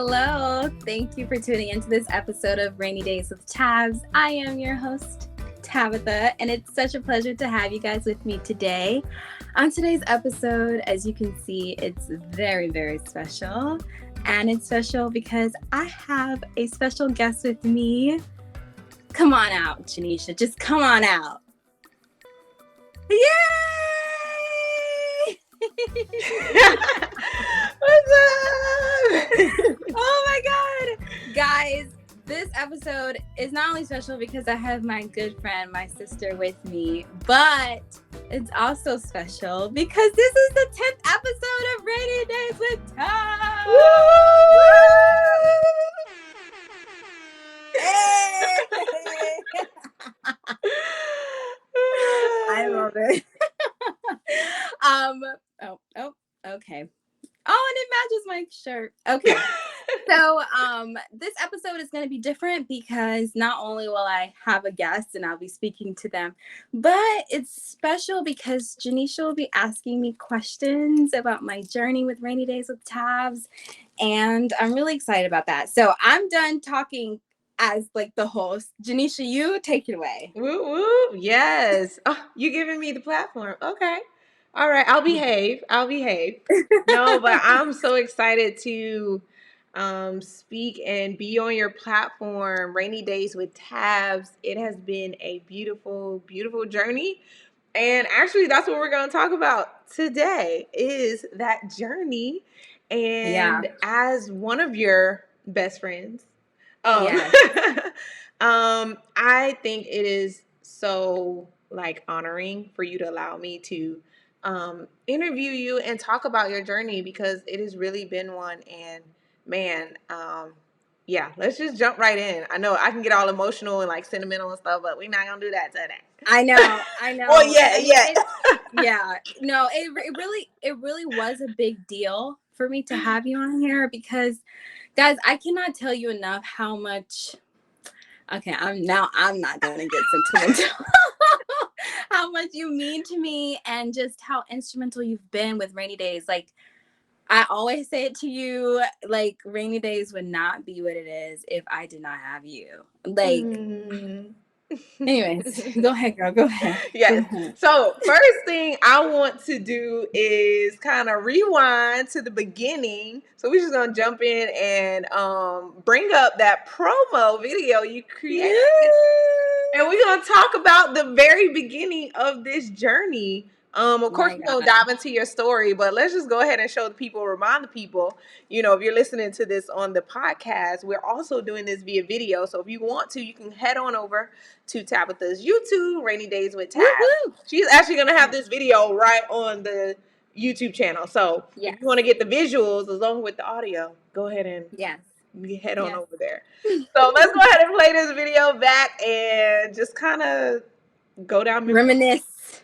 Hello. Thank you for tuning into this episode of Rainy Days with Tabs. I am your host, Tabitha, and it's such a pleasure to have you guys with me today. On today's episode, as you can see, it's very, very special. And it's special because I have a special guest with me. Come on out, Janisha. Just come on out. Yay! What's up? Oh my God. Guys, this episode is not only special because I have my good friend, my sister with me, but it's also special because this is the 10th episode of Rainy Days with Tom. Hey! I love it. Okay. Oh, and it matches my shirt. Okay. So this episode is going to be different because not only will I have a guest and I'll be speaking to them, but it's special because Janisha will be asking me questions about my journey with Rainy Days with Tabs, and I'm really excited about that. So I'm done talking as like the host. Janisha, you take it away. Woo woo. Yes. Oh, you giving me the platform. Okay. All right. I'll behave. No, but I'm so excited to speak and be on your platform, Rainy Days with Tabs. It has been a beautiful, beautiful journey. And actually, that's what we're going to talk about today is that journey. And as one of your best friends, Yes. I think it is so like honoring for you to allow me to interview you and talk about your journey because it has really been one. And man, yeah, let's just jump right in. I know I can get all emotional and like sentimental and stuff, but we're not gonna do that today. I know. Oh yeah. No, it really was a big deal for me to have you on here because, guys, I cannot tell you enough how much. Okay, I'm not gonna get sentimental. How much you mean to me and just how instrumental you've been with Rainy Days. Like, I always say it to you, like, Rainy Days would not be what it is if I did not have you. Like, anyways, go ahead, girl. Go ahead. Yes. Go ahead. So first thing I want to do is kind of rewind to the beginning. So we're just gonna jump in and bring up that promo video you created. And we're going to talk about the very beginning of this journey. Of course, we're going to dive into your story, but let's just go ahead and show the people, remind the people, you know, if you're listening to this on the podcast, we're also doing this via video. So if you want to, you can head on over to Tabitha's YouTube, Rainy Days with Tab. Woo-hoo! She's actually going to have this video right on the YouTube channel. So if you want to get the visuals along with the audio, go ahead and head on over there. So let's go ahead and play this video back and just kind of go down reminisce.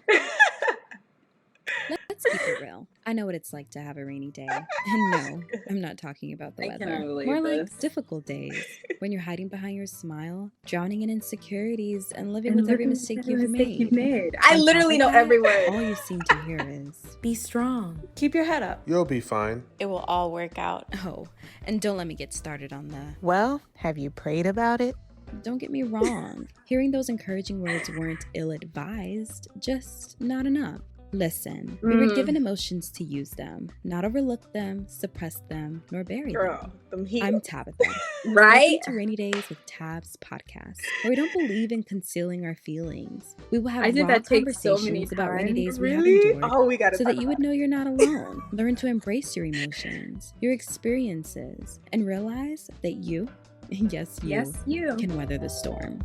Let's keep it real. I know what it's like to have a rainy day. And no, I'm not talking about the weather. More like difficult days when you're hiding behind your smile, drowning in insecurities, and living with every mistake you've made. I literally know every word. All you seem to hear is, be strong. Keep your head up. You'll be fine. It will all work out. Oh, and don't let me get started on the, well, have you prayed about it? Don't get me wrong. Hearing those encouraging words weren't ill-advised, just not enough. Listen, we were given emotions to use them, not overlook them, suppress them, nor bury them. I'm Tabitha. Right? Welcome to Rainy Days with Tabs podcast, where we don't believe in concealing our feelings. We will have raw conversations about rainy days we have endured, so that you would know you're not alone. Learn to embrace your emotions, your experiences, and realize that you, yes you, can weather the storm.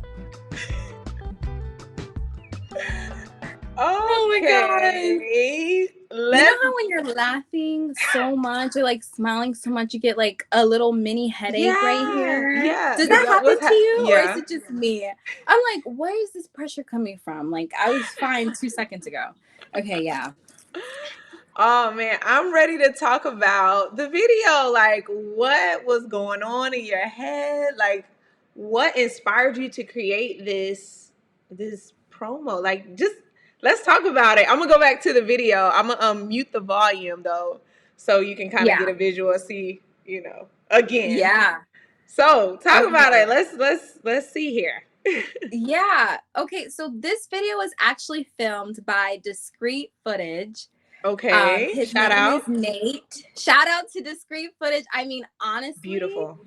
Oh my God. You know how when you're laughing so much or like smiling so much, you get like a little mini headache right here? Yeah. Does that happen to you? Or is it just me? I'm like, where is this pressure coming from? Like, I was fine 2 seconds ago. Okay, yeah. Oh man, I'm ready to talk about the video. Like, what was going on in your head? Like, what inspired you to create this promo? Like, just let's talk about it. I'm gonna go back to the video. I'm gonna mute the volume though, so you can kind of get a visual, see, you know, again. Yeah. So talk about it. Let's see here. Yeah. Okay. So this video was actually filmed by Discreet Footage. Okay. His Shout name out. is Nate. Shout out to Discreet Footage. I mean, honestly, Beautiful.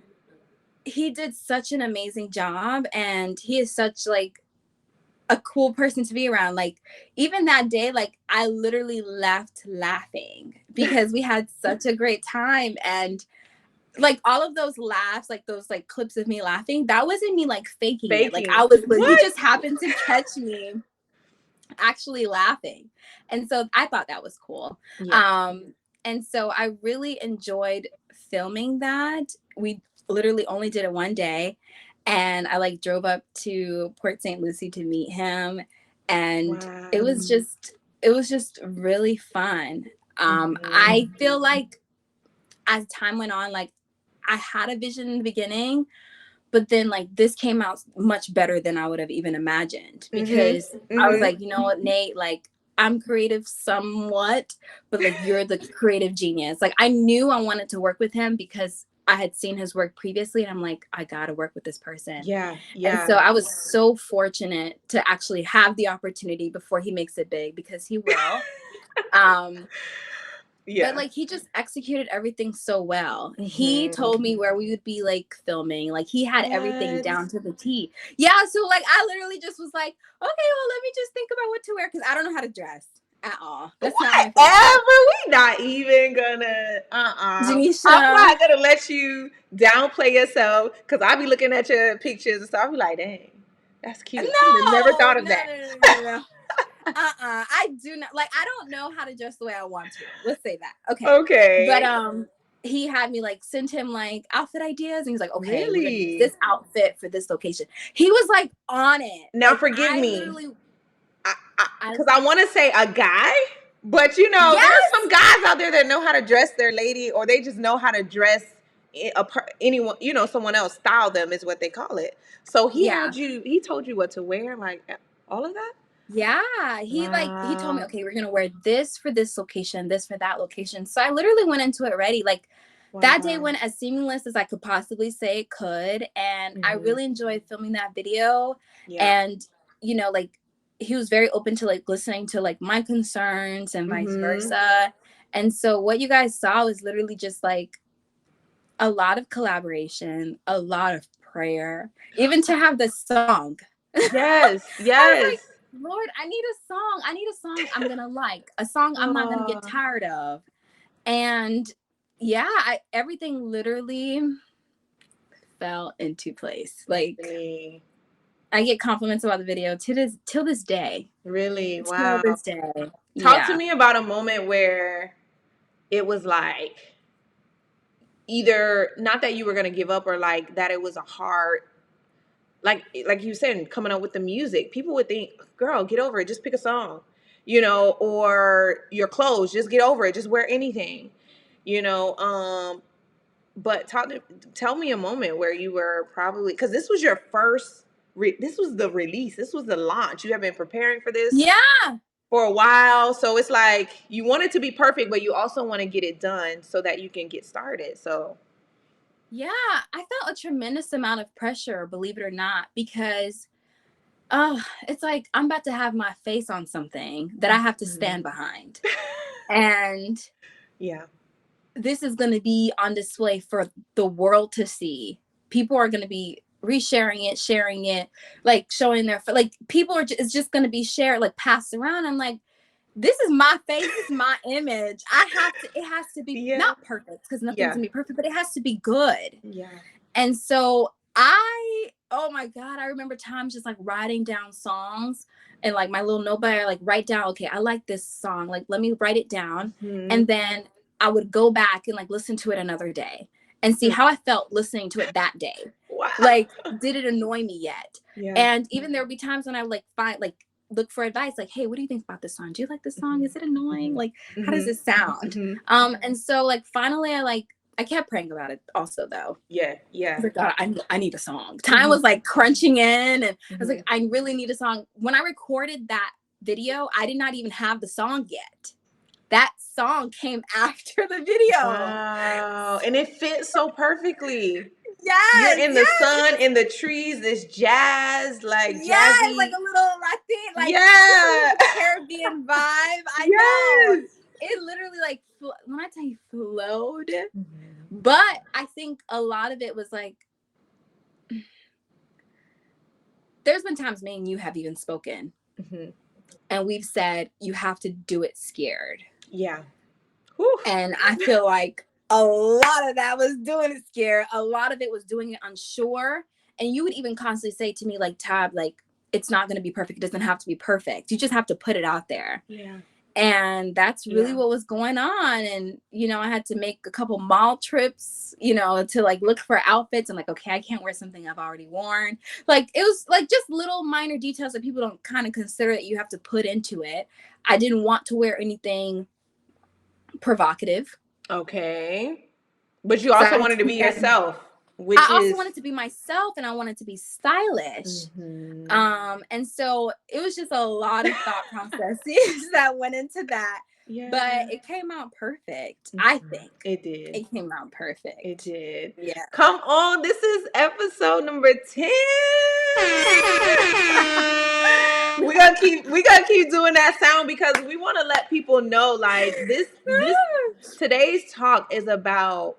He did such an amazing job, and he is such like a cool person to be around. Like, even that day, like, I literally left laughing because we had such a great time. And like all of those laughs, like those like clips of me laughing, that wasn't me like faking it. Like, I was, he just happened to catch me actually laughing. And so I thought that was cool. Yeah. And so I really enjoyed filming that. We literally only did it one day, and I like drove up to Port St. Lucie to meet him, and it was just really fun. I feel like as time went on, like I had a vision in the beginning, but then like this came out much better than I would have even imagined, because I was like, you know what, Nate, like I'm creative somewhat, but like you're the creative genius. Like I knew I wanted to work with him because I had seen his work previously, and I'm like, I gotta work with this person. Yeah. And so I was so fortunate to actually have the opportunity before he makes it big, because he will. Yeah. But like he just executed everything so well. He told me where we would be like filming. Like he had everything down to the T. Yeah. So like I literally just was like, okay, well, let me just think about what to wear, because I don't know how to dress at all. That's not my we not even gonna Janisha, I'm not gonna let you downplay yourself, because I be looking at your pictures and stuff. I'll be like, dang, that's cute. I never thought of that. No. I do not, like, I don't know how to dress the way I want to. Let's say that. Okay. But he had me like send him like outfit ideas, and he's like, okay, we're gonna use this outfit for this location. He was like on it. Now like, forgive me, because I want to say a guy, but you know, there are some guys out there that know how to dress their lady, or they just know how to dress anyone, you know, someone else, style them is what they call it. So he had you, he told you what to wear, like all of that. Yeah, he he told me, okay, we're gonna wear this for this location, this for that location. So I literally went into it ready. Like that day went as seamless as I could possibly say it could, and I really enjoyed filming that video. And you know, like he was very open to like listening to like my concerns and vice versa. And so what you guys saw was literally just like a lot of collaboration, a lot of prayer, even to have this song. Yes. I was like, Lord, I need a song I'm gonna like, a song I'm not gonna get tired of. And yeah, everything literally fell into place. Like I get compliments about the video till this day. Really? Wow. Till this day. Talk to me about a moment where it was like either not that you were gonna give up, or like that it was a hard, like you said, coming up with the music. People would think, girl, get over it, just pick a song, you know, or your clothes, just get over it, just wear anything, you know. But tell me a moment where you were probably, because this was your first this was the release, this was the launch. You have been preparing for this for a while, so it's like you want it to be perfect, but you also want to get it done so that you can get started. So yeah, I felt a tremendous amount of pressure, believe it or not, because it's like I'm about to have my face on something that I have to stand behind. And this is going to be on display for the world to see. People are going to be resharing it, sharing it, like showing their, like people are it's just going to be shared, like passed around. I'm like, this is my face, this is my image. It has to be not perfect, because nothing's gonna be perfect, but it has to be good. And so oh my God, I remember times just like writing down songs, and like my little notebook, I like write down, okay, I like this song, like let me write it down. And then I would go back and like listen to it another day and see how I felt listening to it that day. Like, did it annoy me yet? And even there would be times when I would like look for advice, like, hey, what do you think about this song? Do you like this song? Is it annoying? Like, how does it sound? And so like finally I kept praying about it also, though. I was like, God, I need a song. Time was like crunching in, and I was like, I really need a song. When I recorded that video, I did not even have the song yet. that song came after the video. Wow. And it fits so perfectly. Yes. You're in the sun, in the trees, this jazz, like jazzy. Like a little Latin, like Caribbean vibe. I know. It literally, like, when I tell you flowed, but I think a lot of it was like, there's been times me and you have even spoken, and we've said you have to do it scared. Yeah. Whew. And I feel like a lot of that was doing it scared. A lot of it was doing it unsure. And you would even constantly say to me, like, Tab, like, it's not going to be perfect. It doesn't have to be perfect. You just have to put it out there. Yeah. And that's really what was going on. And, you know, I had to make a couple mall trips, you know, to like look for outfits. I'm like, okay, I can't wear something I've already worn. Like, it was like just little minor details that people don't kind of consider that you have to put into it. I didn't want to wear anything provocative. Okay. But you also wanted to be yourself. I also wanted to be myself, and I wanted to be stylish. And so it was just a lot of thought processes that went into that. Yeah. But it came out perfect. I think it did. It came out perfect. It did. Yeah. Come on, this is episode number 10. we gotta keep doing that sound because we want to let people know, like, this today's talk is about,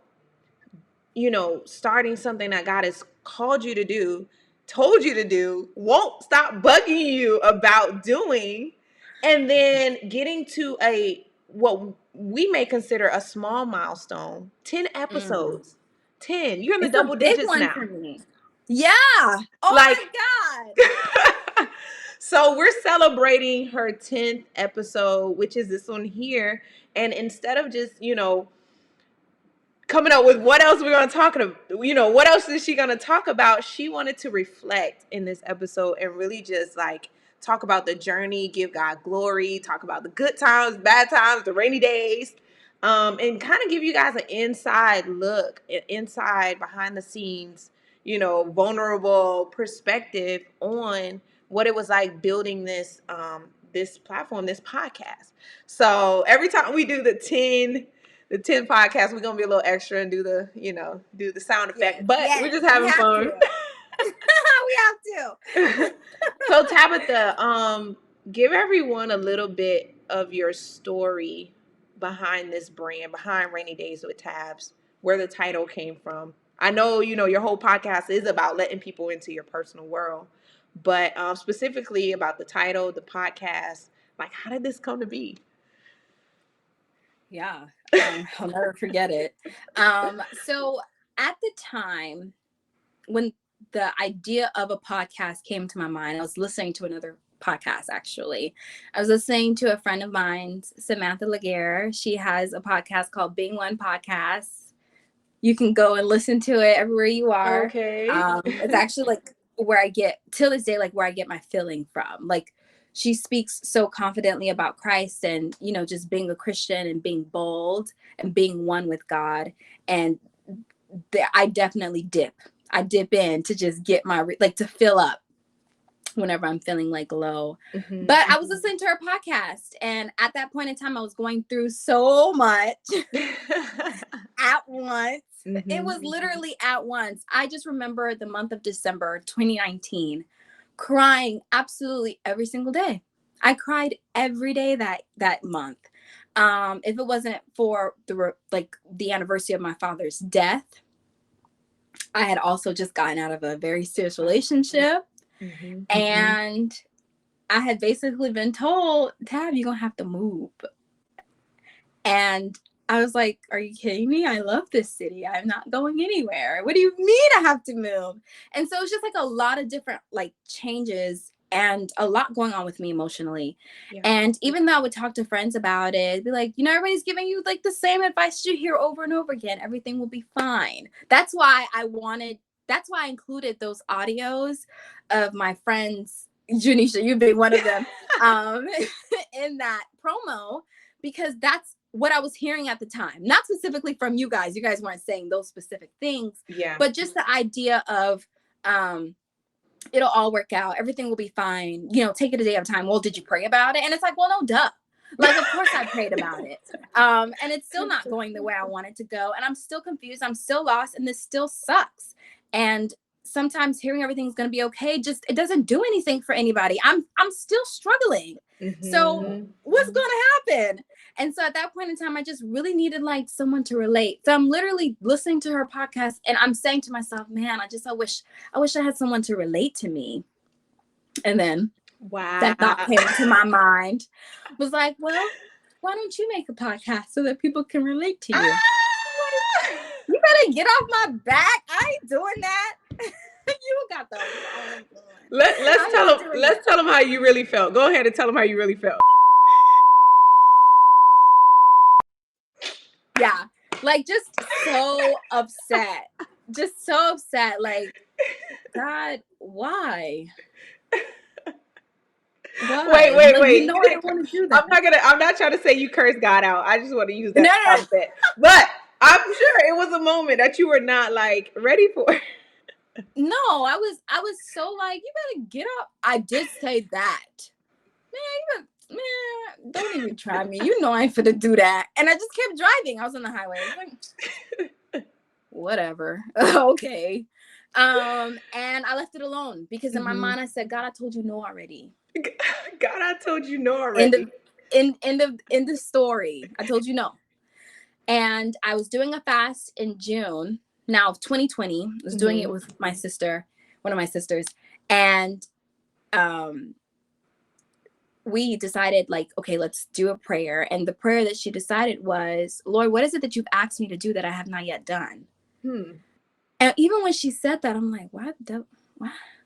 you know, starting something that God has called you to do, told you to do, won't stop bugging you about doing, and then getting to what we may consider a small milestone, 10 episodes. 10. You're in the double digits now. For me. Yeah. Oh, like, my God. So we're celebrating her 10th episode, which is this one here. And instead of just, you know, coming up with what else we're going to talk about, you know, what else is she going to talk about? She wanted to reflect in this episode and really just like talk about the journey, give God glory, talk about the good times, bad times, the rainy days, and kind of give you guys an inside look, inside behind the scenes, you know, vulnerable perspective on what it was like building this, this platform, this podcast. So every time we do the 10 podcasts, we're going to be a little extra and do the, you know, do the sound effect, but we're just having fun. We have to. So Tabitha, give everyone a little bit of your story behind this brand, behind Rainy Days with Tabs, where the title came from. I know, you know, your whole podcast is about letting people into your personal world, but specifically about the title, the podcast, like, how did this come to be? Yeah, I'll never forget it. So at the time when the idea of a podcast came to my mind, I was listening to another podcast, actually. I was listening to a friend of mine, Samantha Laguerre. She has a podcast called Being One Podcast. You can go and listen to it everywhere you are. Okay. It's actually like where I get, till this day, like where I get my feeling from. Like, she speaks so confidently about Christ and, you know, just being a Christian and being bold and being one with God. And I definitely dip in to just get my, like, to fill up whenever I'm feeling like low. But I was listening to her podcast, and at that point in time, I was going through so much at once. It was literally at once. I just remember the month of December 2019 crying absolutely every single day. I cried every day that month. If it wasn't for the anniversary of my father's death, I had also just gotten out of a very serious relationship. And I had basically been told, Tab, you're going to have to move. And I was like, are you kidding me? I love this city. I'm not going anywhere. What do you mean I have to move? And so it's just like a lot of different like changes and a lot going on with me emotionally. Yeah. And even though I would talk to friends about it, be like, you know, everybody's giving you like the same advice you hear over and over again. Everything will be fine. That's why I included those audios of my friends, Janisha, you being one of them, in that promo, because that's what I was hearing at the time. Not specifically from you guys. You guys weren't saying those specific things. Yeah. But just the idea of it'll all work out. Everything will be fine. You know, take it a day at a time. Well, did you pray about it? And it's like, well, no, duh. Like, of course I prayed about it. And it's still not going the way I want it to go. And I'm still confused. I'm still lost. And this still sucks. And sometimes hearing everything's going to be okay, just, it doesn't do anything for anybody. I'm still struggling. So what's going to happen? And so at that point in time, I just really needed like someone to relate. So I'm literally listening to her podcast and I'm saying to myself, man, I wish I had someone to relate to me. And then that thought came into my mind. Was like, well, why don't you make a podcast so that people can relate to you? You better get off my back. I ain't doing that. You got those. Let's tell them how you really felt. Go ahead and tell them how you really felt. Yeah, like just so upset. Just so upset. Like, God, why? Wait. You know I don't want to do that. I'm not trying to say you cursed God out. I just want to use that concept. But I'm sure it was a moment that you were not like ready for. No, I was so like, you better get up. I did say that. Man, don't even try me. You know I ain't finna do that. And I just kept driving. I was on the highway. I was like, whatever. Okay. And I left it alone because in my mind I said, God, I told you no already. God, I told you no already. In the story, I told you no. And I was doing a fast in June now of 2020. I was doing it with my sister, one of my sisters, and we decided like, okay, let's do a prayer. And the prayer that she decided was, Lord, what is it that you've asked me to do that I have not yet done? And even when she said that, I'm like, why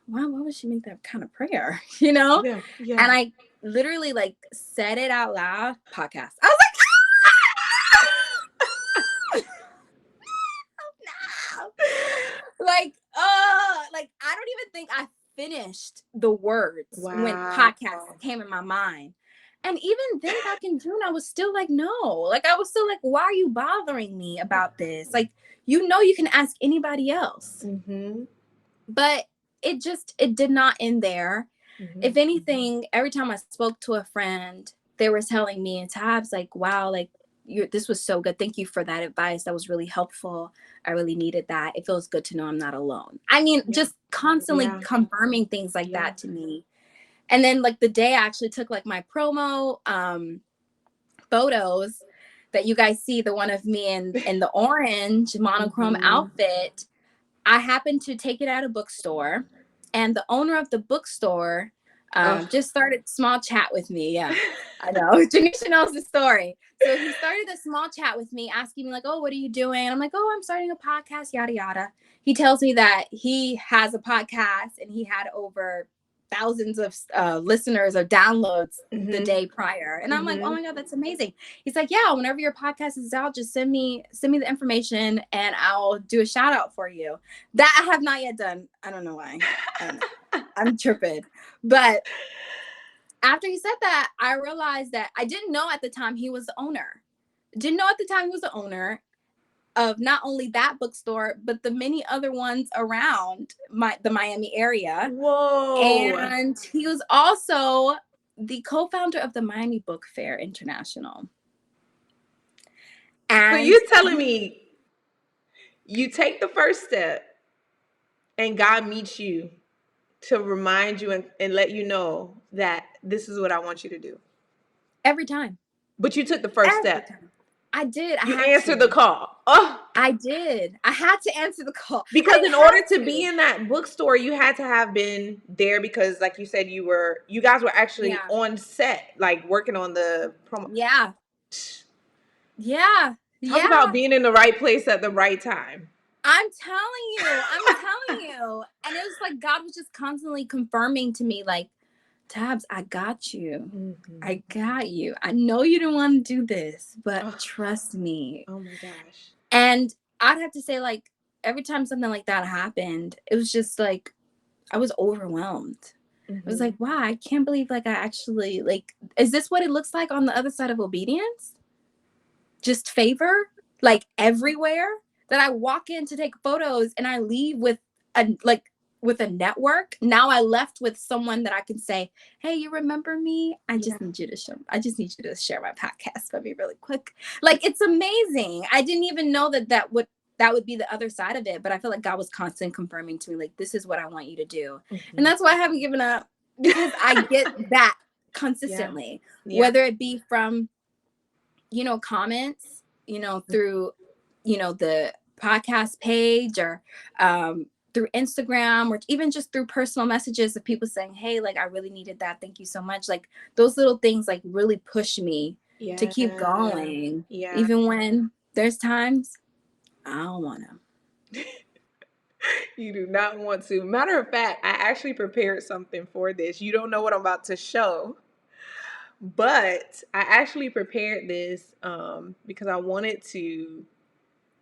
would she make that kind of prayer? You know? Yeah. And I literally like said it out loud. Podcast. I was like, no. Like I don't even think I finished the words when podcast came in my mind. And even then back in June, I was still like, no. Like I was still like, why are you bothering me about this? Like, you know, you can ask anybody else. But it did not end there. If anything, every time I spoke to a friend, they were telling me, and Tabs, like, wow, like this was so good. Thank you for that advice. That was really helpful. I really needed that. It feels good to know I'm not alone. I mean, just constantly confirming things like that to me. And then like the day I actually took like my promo photos that you guys see, the one of me in the orange monochrome outfit, I happened to take it at a bookstore, and the owner of the bookstore just started a small chat with me. Yeah, I know. Janisha knows the story. So he started a small chat with me, asking me like, oh, what are you doing? And I'm like, oh, I'm starting a podcast, yada, yada. He tells me that he has a podcast and he had over thousands of listeners or downloads the day prior. And I'm like, oh my God, that's amazing. He's like, yeah, whenever your podcast is out, just send me the information and I'll do a shout out for you. That I have not yet done. I don't know why. I'm tripping. But after he said that, I realized that I didn't know at the time he was the owner. Didn't know at the time he was the owner of not only that bookstore, but the many other ones around the Miami area. Whoa. And he was also the co-founder of the Miami Book Fair International. And so you're telling me you take the first step and God meets you to remind you and let you know that this is what I want you to do? Every time. But you took the first step. Time. I did. You answered the call. Oh, I did. I had to answer the call. Because in order to be in that bookstore, you had to have been there because, like you said, you guys were actually on set, like working on the promo. Yeah. Yeah. Talk about being in the right place at the right time. I'm telling you. And it was like God was just constantly confirming to me, like, Tabs, I got you. I got you. I know you didn't want to do this, but trust me. Oh my gosh. And I'd have to say, like, every time something like that happened, it was just like, I was overwhelmed. It was like, wow, I can't believe, like, I actually, like, is this what it looks like on the other side of obedience? Just favor, like, everywhere? That I walk in to take photos and I leave with, with a network. Now I left with someone that I can say, hey, you remember me? I just need you to share my podcast with me really quick. Like, it's amazing. I didn't even know that would be the other side of it. But I feel like God was constantly confirming to me, like, this is what I want you to do. And that's why I haven't given up, because I get that consistently, whether it be from, comments, through, the podcast page, or through Instagram, or even just through personal messages of people saying, hey, like, I really needed that. Thank you so much. Like, those little things like really push me to keep going. Even when there's times I don't want to. You do not want to. Matter of fact, I actually prepared something for this. You don't know what I'm about to show, but I actually prepared this because I wanted to.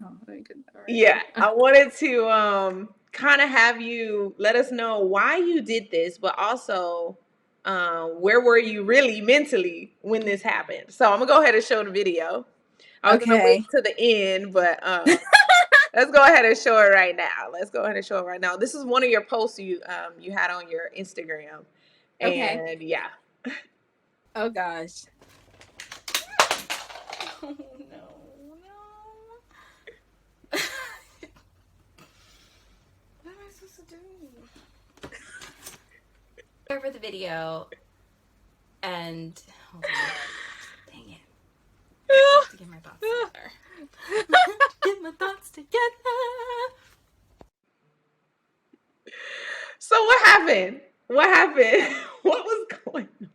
Oh, very good. All right. Yeah, I wanted to kind of have you let us know why you did this, but also where were you really mentally when this happened. So I'm gonna go ahead and show the video. I was gonna wait to the end, but let's go ahead and show it right now. This is one of your posts you had on your Instagram, and yeah. Oh gosh. Oh no. What am I supposed to do? Over the video, and dang it. I have to get my thoughts together. Get my thoughts together. So what happened? What was going on?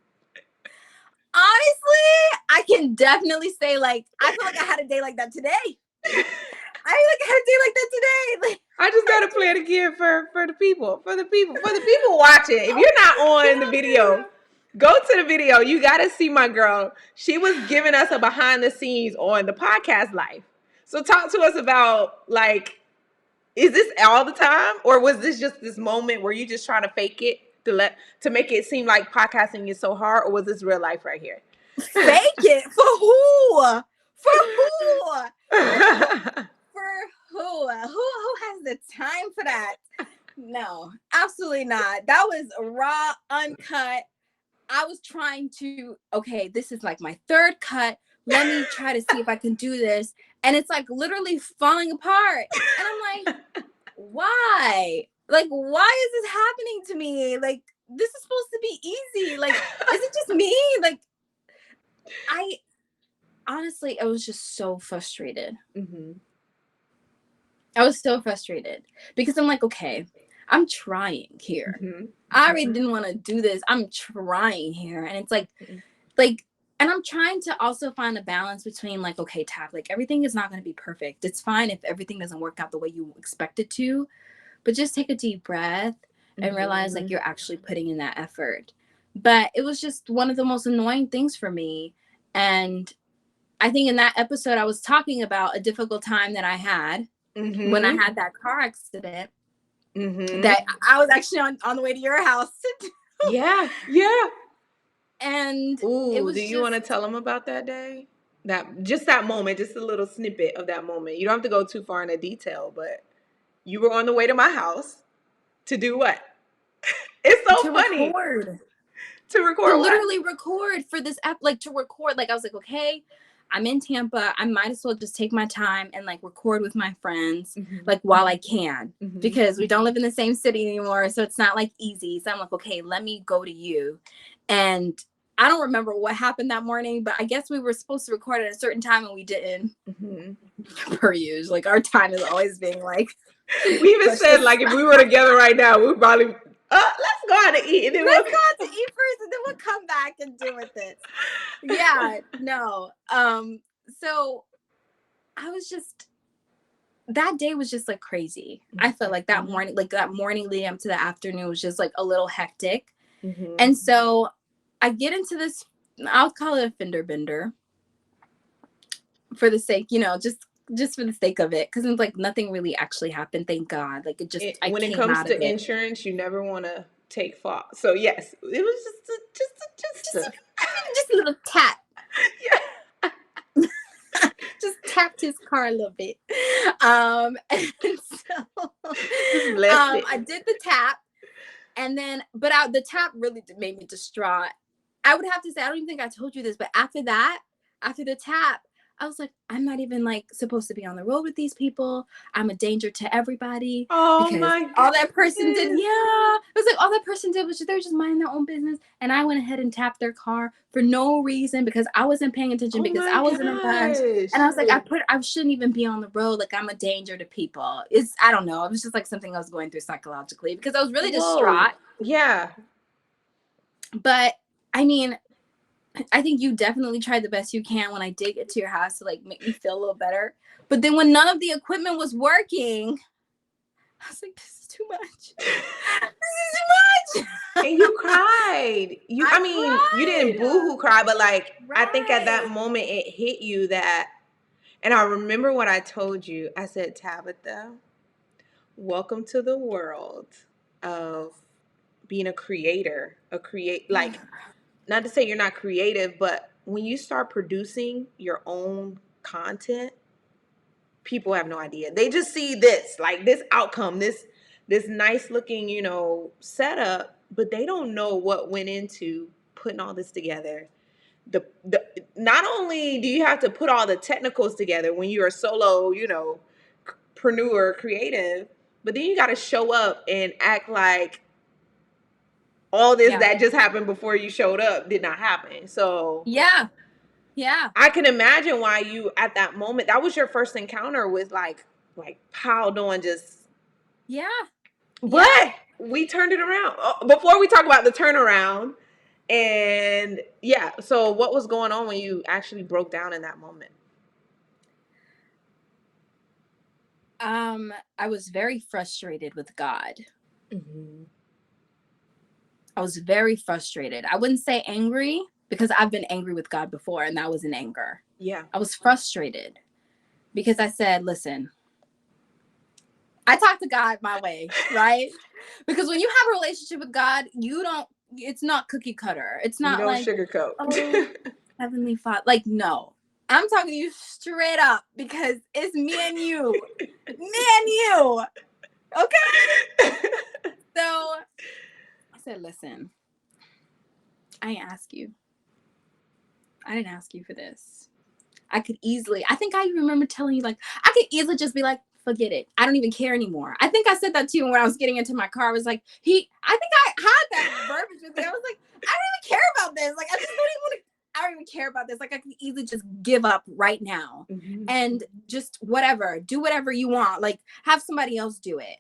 Honestly, I can definitely say, like, I feel like I had a day like that today. I just gotta play it again for the people watching. If you're not on the video, go to the video. You gotta see my girl. She was giving us a behind the scenes on the podcast life. So talk to us about, like, is this all the time, or was this just this moment where you just trying to fake it to make it seem like podcasting is so hard, or was this real life right here? Fake it? For who? For who? Who has the time for that? No, absolutely not. That was raw, uncut. I was trying to, okay, this is like my third cut. Let me try to see if I can do this. And it's like literally falling apart. And I'm like, why? Like, why is this happening to me? Like, this is supposed to be easy. Like, is it just me? Like, honestly, I was just so frustrated. I was so frustrated because I'm like, okay, I'm trying here. I already didn't want to do this. I'm trying here. And it's like, and I'm trying to also find a balance between, like, okay, Tab, like, everything is not going to be perfect. It's fine if everything doesn't work out the way you expect it to, but just take a deep breath and realize, like, you're actually putting in that effort. But it was just one of the most annoying things for me. And I think in that episode, I was talking about a difficult time that I had when I had that car accident, that I was actually on the way to your house. Yeah. And do you want to tell them about that day? That moment, just a little snippet of that moment. You don't have to go too far into detail, but you were on the way to my house to do what? It's so funny. To record literally record for this app, like, to record. Like, I was like, okay, I'm in Tampa. I might as well just take my time and, like, record with my friends, like, while I can, because we don't live in the same city anymore. So it's not, like, easy. So I'm like, okay, let me go to you. And I don't remember what happened that morning, but I guess we were supposed to record at a certain time and we didn't. Per usual. Like, our time is always being like. We even said, like, if we were together right now, we would probably, let's go out to eat. And then let's go out to eat first, and then we'll come back and do with it. Yeah, no. So I was just, that day was just, like, crazy. I felt like that morning leading up to the afternoon was just, like, a little hectic. And so I get into this, I'll call it a fender bender for the sake, just for the sake of it, because it's like nothing really actually happened, thank God. Like, when it comes to insurance, you never want to take fault. So yes, it was just a little tap. Just tapped his car a little bit. And so Just blessed it. I did the tap, and then, but the tap really made me distraught. I would have to say, I don't even think I told you this, but after the tap, I was like, I'm not even like supposed to be on the road with these people. I'm a danger to everybody. Oh because my God. All that person did, it was like all that person did was they're just minding their own business. And I went ahead and tapped their car for no reason because I wasn't paying attention, because I was in a rush. And I was like, I shouldn't even be on the road. Like, I'm a danger to people. I don't know. It was just like something I was going through psychologically because I was really distraught. Yeah. But I mean, I think you definitely tried the best you can when I did get to your house to like make me feel a little better. But then when none of the equipment was working, I was like, this is too much. This is too much. And you cried. I mean, you didn't boo-hoo cry, but like, I think at that moment it hit you that, and I remember what I told you. I said, Tabitha, welcome to the world of being a creator, like, not to say you're not creative, but when you start producing your own content, people have no idea. They just see this, like this outcome, this nice looking, setup, but they don't know what went into putting all this together. The not only do you have to put all the technicals together when you're a solo, preneur, creative, but then you got to show up and act like all this that just happened before you showed up did not happen. So yeah, I can imagine why you, at that moment, that was your first encounter with like piled on just. But we turned it around. Before we talk about the turnaround, and so what was going on when you actually broke down in that moment? I was very frustrated with God. Mm-hmm. I was very frustrated. I wouldn't say angry, because I've been angry with God before, and that was in anger. Yeah. I was frustrated because I said, listen, I talk to God my way, right? Because when you have a relationship with God, it's not cookie cutter. It's not like sugarcoat. Oh, Heavenly Father. Like, no. I'm talking to you straight up because it's me and you. Me and you. Okay? So I said, listen, I didn't ask you. I didn't ask you for this. I think I remember telling you, like, I could easily just be like, forget it. I don't even care anymore. I think I said that to you when I was getting into my car. I was like, I think I had that verbiage with you. I was like, I don't even care about this. Like, I don't even care about this. Like, I could easily just give up right now and just do whatever you want. Like, have somebody else do it.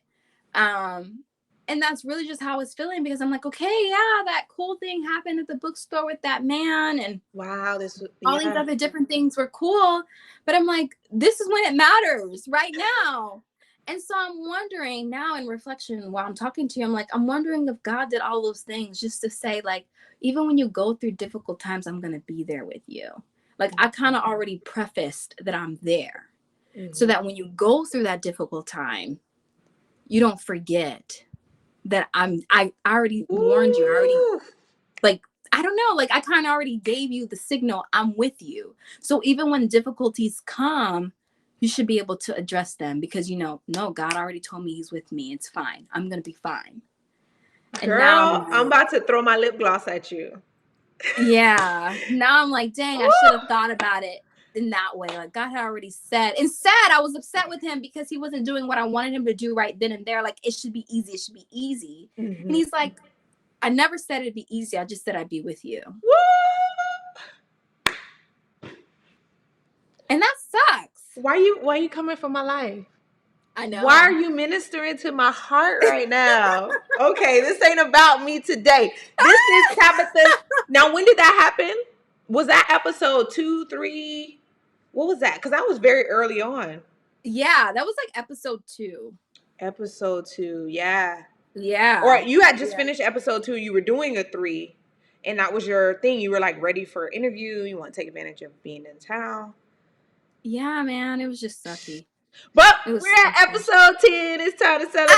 And that's really just how I was feeling, because I'm like, okay, yeah, that cool thing happened at the bookstore with that man, and wow, all these other different things were cool. But I'm like, this is when it matters, right now. And so I'm wondering now, in reflection, while I'm talking to you, I'm wondering if God did all those things just to say, like, even when you go through difficult times, I'm going to be there with you. Like, I kind of already prefaced that I'm there, so that when you go through that difficult time, you don't forget that I already warned you. I already, like, I don't know, like, I kind of already gave you the signal, I'm with you. So even when difficulties come, you should be able to address them, because no, God already told me he's with me. It's fine. I'm going to be fine. Girl, now I'm about to throw my lip gloss at you. Yeah. Now I'm like, dang, I should have thought about it in that way. Like, God had already said. Instead, I was upset with him because he wasn't doing what I wanted him to do right then and there. Like, it should be easy. It should be easy. And he's like, I never said it'd be easy. I just said I'd be with you. Woo! And that sucks. Why you coming for my life? I know. Why are you ministering to my heart right now? Okay, this ain't about me today. This is Tabitha. Now, when did that happen? Was that episode 2, 3? What was that? Because that was very early on. Yeah, that was like episode 2. Episode 2, yeah. Yeah. Or you had just finished episode 2. You were doing a 3, and that was your thing. You were like ready for an interview. You want to take advantage of being in town. Yeah, man, it was just sucky. But we're at episode 10. It's time to celebrate.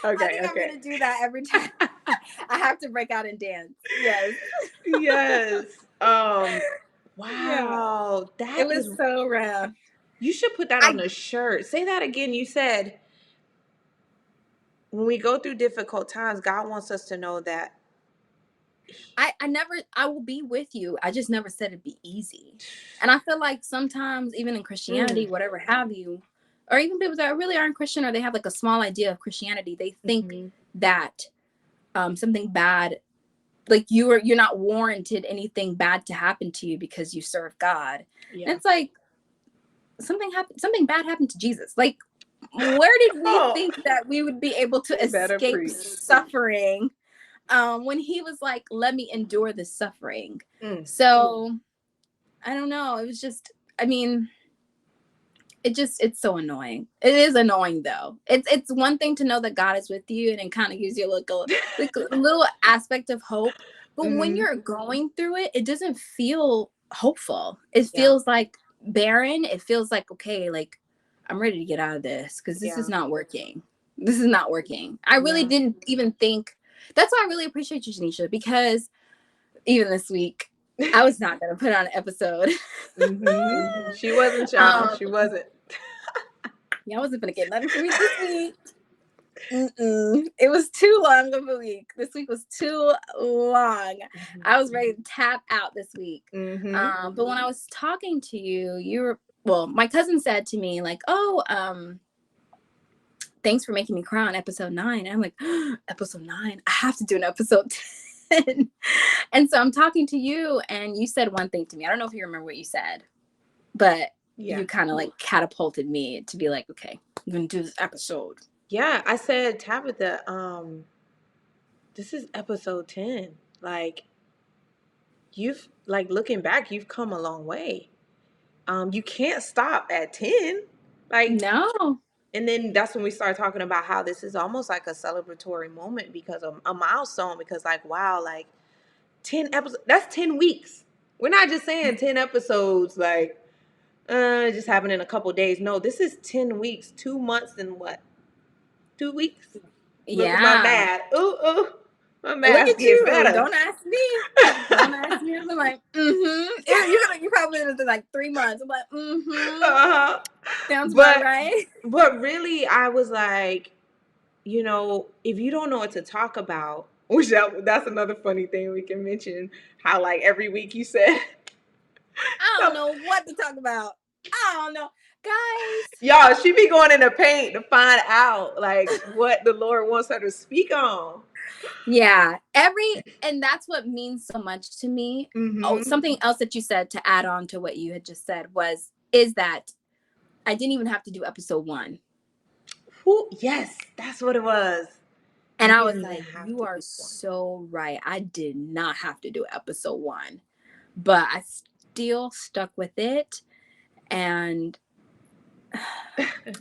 Okay, I think I'm gonna do that every time. I have to break out and dance. Yes. Yes. Wow. Yeah. It was so rough. You should put that on a shirt. Say that again. You said, when we go through difficult times, God wants us to know that. I will be with you. I just never said it'd be easy. And I feel like sometimes, even in Christianity, whatever have you, or even people that really aren't Christian, or they have like a small idea of Christianity, they think that something bad, like you're not warranted anything bad to happen to you because you serve God. And it's like, something bad happened to Jesus. Like, where did we think that we would be able to escape suffering when he was like, let me endure this suffering? So I don't know. It was just, I mean, it's so annoying. It is annoying though. It's one thing to know that God is with you and it kind of gives you like a little aspect of hope. But when you're going through it, it doesn't feel hopeful. It feels like barren. It feels like, okay, like I'm ready to get out of this because this is not working. This is not working. I really didn't even think. That's why I really appreciate you, Janisha, because even this week, I was not going to put on an episode. She wasn't, y'all. She wasn't. Yeah, I wasn't going to get nothing from me this week. It was too long of a week. This week was too long. I was ready to tap out this week. But when I was talking to you were, my cousin said to me like, thanks for making me cry on episode 9. And I'm like, episode 9, I have to do an episode 10. And so I'm talking to you and you said one thing to me. I don't know if you remember what you said, but you kind of like catapulted me to be like, okay, I'm going to do this episode. Yeah, I said, Tabitha, this is episode 10. Like, you've, like, looking back, you've come a long way. You can't stop at 10. Like, no. And then that's when we start talking about how this is almost like a celebratory moment because of a milestone. Because, like, wow, like 10 episodes, that's 10 weeks. We're not just saying 10 episodes, like, just happened in a couple days. No, this is 10 weeks, 2 months and what? 2 weeks? Yeah. Look at my math. Ooh. My math Look at you. better. Don't ask me. Don't ask me. I'm like, You probably did like 3 months. I'm like, Sounds about right. But really, I was like, you know, if you don't know what to talk about, which that's another funny thing we can mention, how like every week you said, I don't know what to talk about. I don't know. Guys. Y'all, she be going in the paint to find out like what the Lord wants her to speak on. Yeah. And that's what means so much to me. Oh, something else that you said to add on to what you had just said is that I didn't even have to do episode 1. Yes, that's what it was. And I was like, you are so right. I did not have to do episode 1, but I still stuck with it. And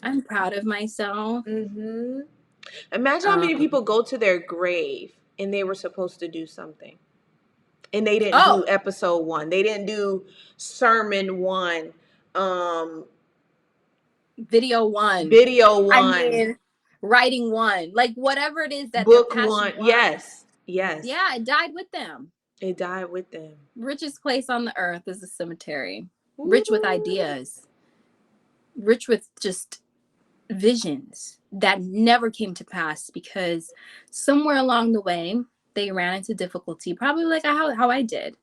I'm proud of myself. Imagine how many people go to their grave and they were supposed to do something. And they didn't do episode 1. They didn't do sermon 1. Video 1. I mean, writing 1. Like whatever it is that book their passion 1. Yes. Yeah, it died with them. Richest place on the earth is the cemetery. Ooh. Rich with ideas. Rich with just visions that never came to pass because somewhere along the way they ran into difficulty, probably like how I did.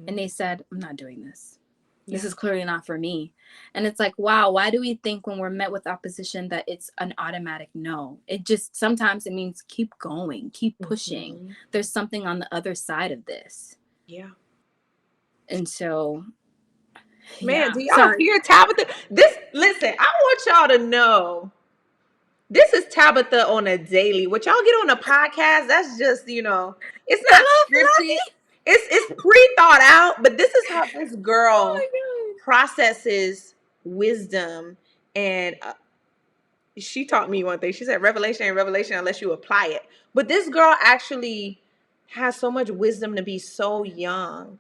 And they said, I'm not doing this. This is clearly not for me. And it's like, wow, why do we think when we're met with opposition that it's an automatic no? It just, sometimes it means keep going, keep pushing. There's something on the other side of this. Yeah. And so, man, do y'all hear Tabitha? Listen, I want y'all to know, this is Tabitha on a daily. What y'all get on a podcast, that's just, it's not scripted. It's pre-thought out, but this is how this girl processes wisdom. And she taught me one thing. She said, revelation ain't revelation unless you apply it. But this girl actually has so much wisdom to be so young.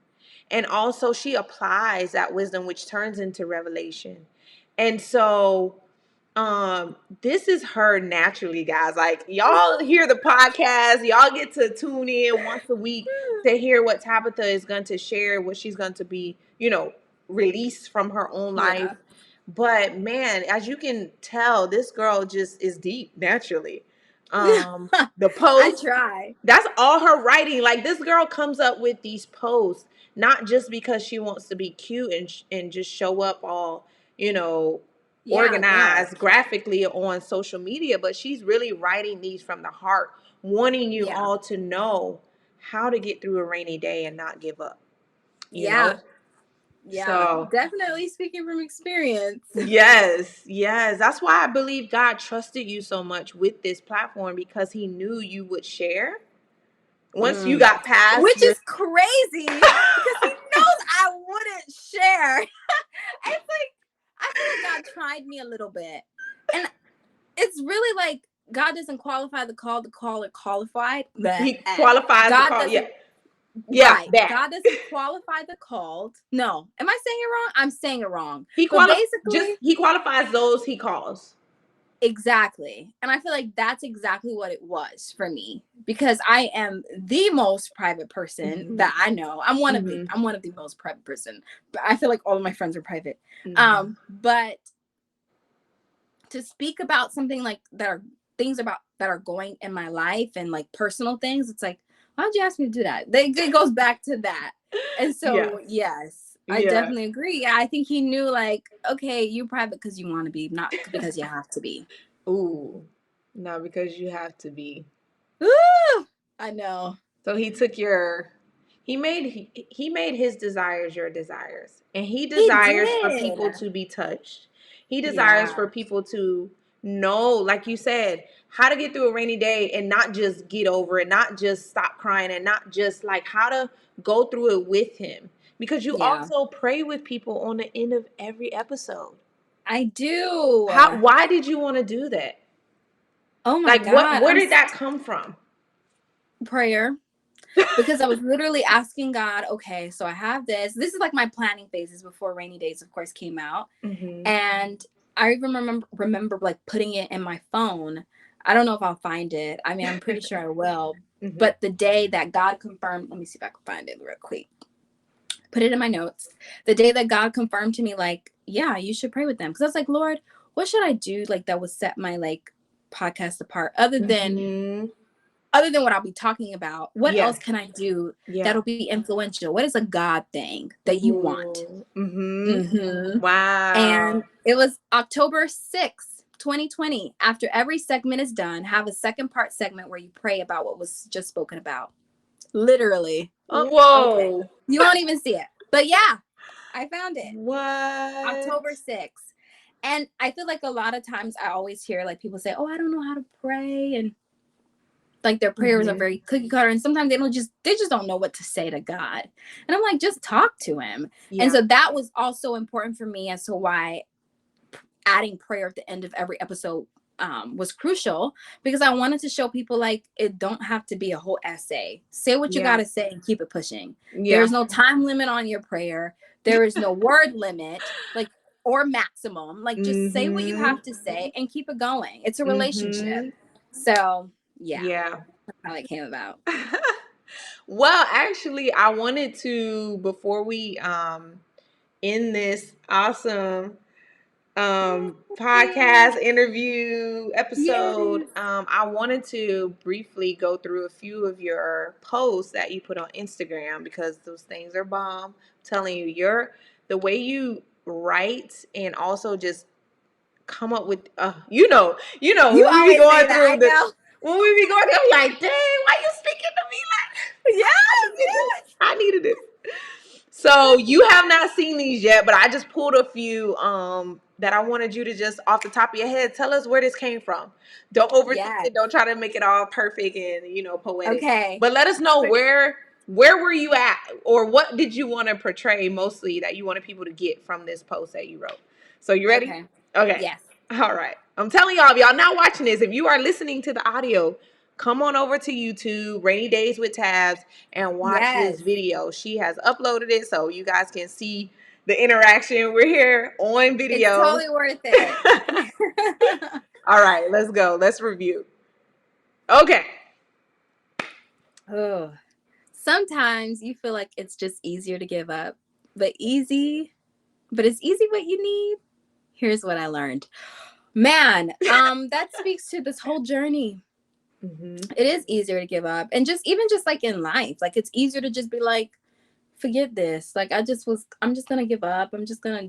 And also she applies that wisdom, which turns into revelation. And so this is her naturally, guys. Like, y'all hear the podcast, y'all get to tune in once a week to hear what Tabitha is going to share, what she's going to be, released from her own life. But man, as you can tell, this girl just is deep naturally. The I post, try. that's all her writing. Like, this girl comes up with these posts not just because she wants to be cute and just show up all, organized graphically on social media, but she's really writing these from the heart, wanting you all to know how to get through a rainy day and not give up. You know? Yeah, so definitely speaking from experience. Yes. That's why I believe God trusted you so much with this platform, because he knew you would share. Once you got past which is crazy because he knows I wouldn't share. It's like, I feel like God tried me a little bit. And it's really like, God doesn't qualify the call, the caller qualified. He qualifies God the call. doesn't, Right. God doesn't qualify the called. No. Am I saying it wrong? I'm saying it wrong. He qualifies those he calls. Exactly. And I feel like that's exactly what it was for me, because I am the most private person that I know. I'm one of the most private person, but I feel like all of my friends are private. But to speak about something like that are things about that are going in my life and like personal things, it's like, why'd you ask me to do that? It goes back to that. And so, yes, I definitely agree. Yeah, I think he knew, like, okay, you're private because you want to be, not because you have to be. Ooh, not because you have to be. Ooh, I know. So he took he made his desires your desires, and he desires for people to be touched. He desires for people to know, like you said, how to get through a rainy day and not just get over it, not just stop crying, and not just like how to go through it with him. Because you also pray with people on the end of every episode. I do. Why did you want to do that? Oh my God. Where did that come from? Prayer. Because I was literally asking God, okay, so I have this. This is like my planning phases before Rainy Days, of course, came out. And I even remember like putting it in my phone. I don't know if I'll find it. I mean, I'm pretty sure I will. But the day that God confirmed, let me see if I can find it real quick. Put it in my notes. The day that God confirmed to me, like, yeah, you should pray with them. Because I was like, Lord, what should I do like that would set my like podcast apart other than what I'll be talking about? What else can I do that'll be influential? What is a God thing that you want? Wow. And it was October 6th, 2020. After every segment is done, have a second part segment where you pray about what was just spoken about. Literally. Whoa. Okay. You won't even see it. But yeah, I found it. What? October 6th. And I feel like a lot of times I always hear like people say, oh, I don't know how to pray. And like their prayers are very cookie cutter. And sometimes they just don't know what to say to God. And I'm like, just talk to him. And so that was also important for me as to why adding prayer at the end of every episode was crucial, because I wanted to show people like it don't have to be a whole essay. Say what you got to say and keep it pushing. There's no time limit on your prayer. There is no word limit, like, or maximum. Like, just say what you have to say and keep it going. It's a relationship. So that's how it came about. Well, actually, I wanted to, before we end this awesome podcast interview episode, I wanted to briefly go through a few of your posts that you put on Instagram, because those things are bomb. I'm telling you, the way you write and also just come up with you know You when we be going through when we be going through, I'm like, dang, why you speaking to me like I needed this. So you have not seen these yet, but I just pulled a few that I wanted you to just off the top of your head tell us where this came from. Don't overthink it. Don't try to make it all perfect and poetic. Okay. But let us know where were you at, or what did you want to portray mostly that you wanted people to get from this post that you wrote. So you ready? Okay. Yes. All right. I'm telling y'all, if y'all not watching this, if you are listening to the audio, come on over to YouTube, Rainy Days with Tabs, and watch this video. She has uploaded it so you guys can see the interaction. We're here on video. It's totally worth it. All right, let's go. Let's review. Okay. Oh, sometimes you feel like it's just easier to give up, but it's easy what you need. here's what I learned. Man, that speaks to this whole journey. It is easier to give up. And even just like in life, like it's easier to just be like, forget this. Like I'm just gonna give up. I'm just gonna,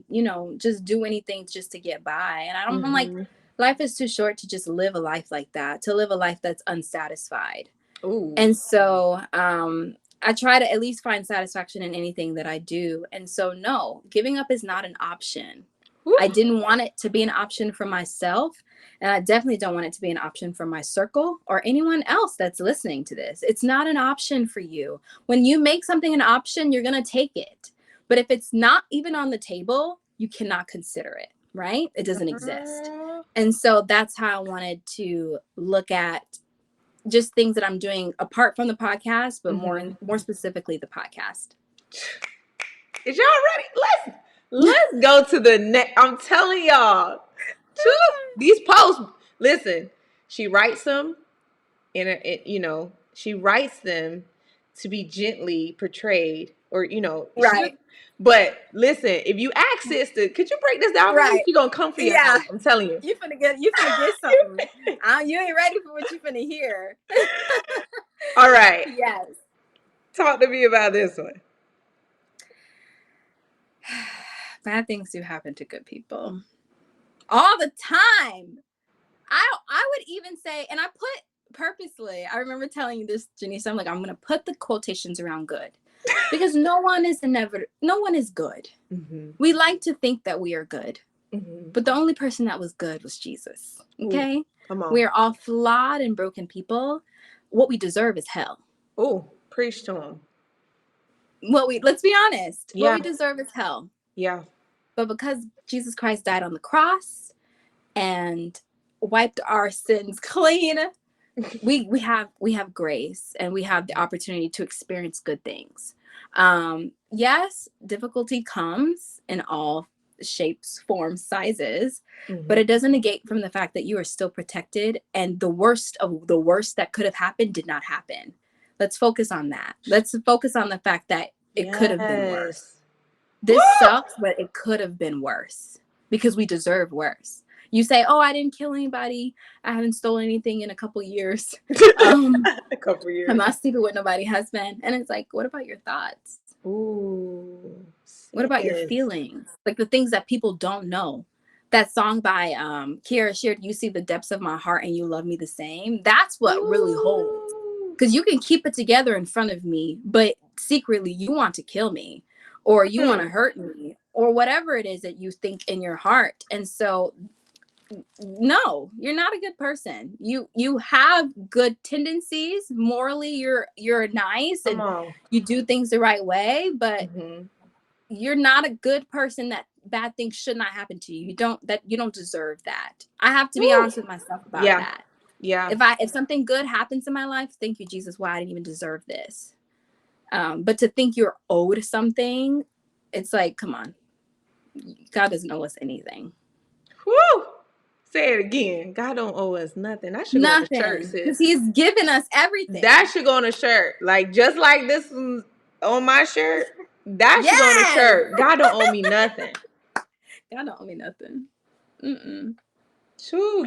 just do anything just to get by. And I'm like, life is too short to just live a life like that, to live a life that's unsatisfied. Ooh. And so I try to at least find satisfaction in anything that I do. And so no, giving up is not an option. Ooh. I didn't want it to be an option for myself. And I definitely don't want it to be an option for my circle or anyone else that's listening to this. It's not an option for you. When you make something an option, you're going to take it. But if it's not even on the table, you cannot consider it, right? It doesn't exist. And so that's how I wanted to look at just things that I'm doing apart from the podcast, but more specifically the podcast. Is y'all ready? Let's go to the next. I'm telling y'all. These posts, listen, she writes them she writes them to be gently portrayed or, right. But listen, if you ask sister, could you break this down? Right. She's going to come for your house. I'm telling you. You finna get something. You ain't ready for what you finna hear. All right. Yes. Talk to me about this one. Bad things do happen to good people. All the time. I would even say, and I put purposely, I remember telling you this, Janice, I'm like, I'm going to put the quotations around good because no one is good. We like to think that we are good, but the only person that was good was Jesus. Okay. Ooh, come on. We are all flawed and broken people. What we deserve is hell. Oh, preach to him. Let's be honest. Yeah. What we deserve is hell. Yeah. But because Jesus Christ died on the cross and wiped our sins clean, we have grace and we have the opportunity to experience good things. Yes, difficulty comes in all shapes, forms, sizes, but it doesn't negate from the fact that you are still protected and the worst of the worst that could have happened did not happen. Let's focus on that. Let's focus on the fact that it could have been worse. This sucks, but it could have been worse because we deserve worse. You say, oh, I didn't kill anybody. I haven't stolen anything in a couple years. A couple years. I'm not stupid what nobody has been. And it's like, what about your thoughts? Ooh. What about your feelings? Like the things that people don't know. That song by Kiara Sheard, You See the Depths of My Heart and You Love Me the Same. That's what really holds. Because you can keep it together in front of me, but secretly you want to kill me or you want to hurt me or whatever it is that you think in your heart. And so no, you're not a good person. You have good tendencies. Morally, you're nice and you do things the right way, but you're not a good person that bad things should not happen to you. You don't deserve that. I have to be honest with myself about that. Yeah. If something good happens in my life, thank you, Jesus, why I didn't even deserve this. But to think you're owed something, it's like, come on. God doesn't owe us anything. Woo! Say it again. God don't owe us nothing. That should go on a shirt, sis. Because he's given us everything. That should go on a shirt. Like, just like this on my shirt, that should go on a shirt. God don't owe me nothing. God don't owe me nothing. True.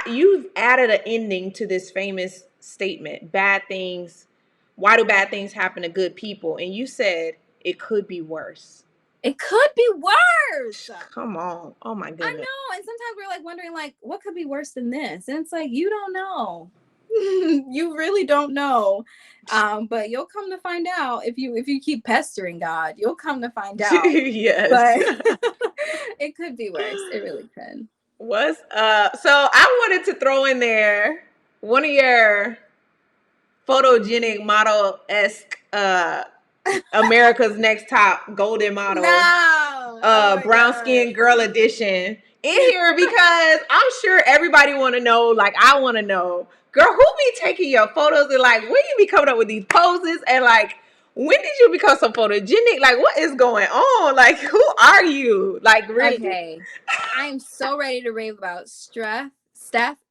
You've added an ending to this famous statement. Why do bad things happen to good people? And you said it could be worse. It could be worse. Come on. Oh my goodness. I know. And sometimes we're like wondering like, what could be worse than this? And it's like, you don't know. You really don't know. But you'll come to find out if you keep pestering God, you'll come to find out. Yes. But it could be worse. It really could. So I wanted to throw in there one of your photogenic model-esque America's Next Top Golden Model. No. Brown Skin Girl Edition in here because I'm sure everybody want to know, like I want to know, girl, who be taking your photos and like when you be coming up with these poses and like when did you become so photogenic? Like what is going on? Like who are you? Like really? Okay, I am so ready to rave about Steph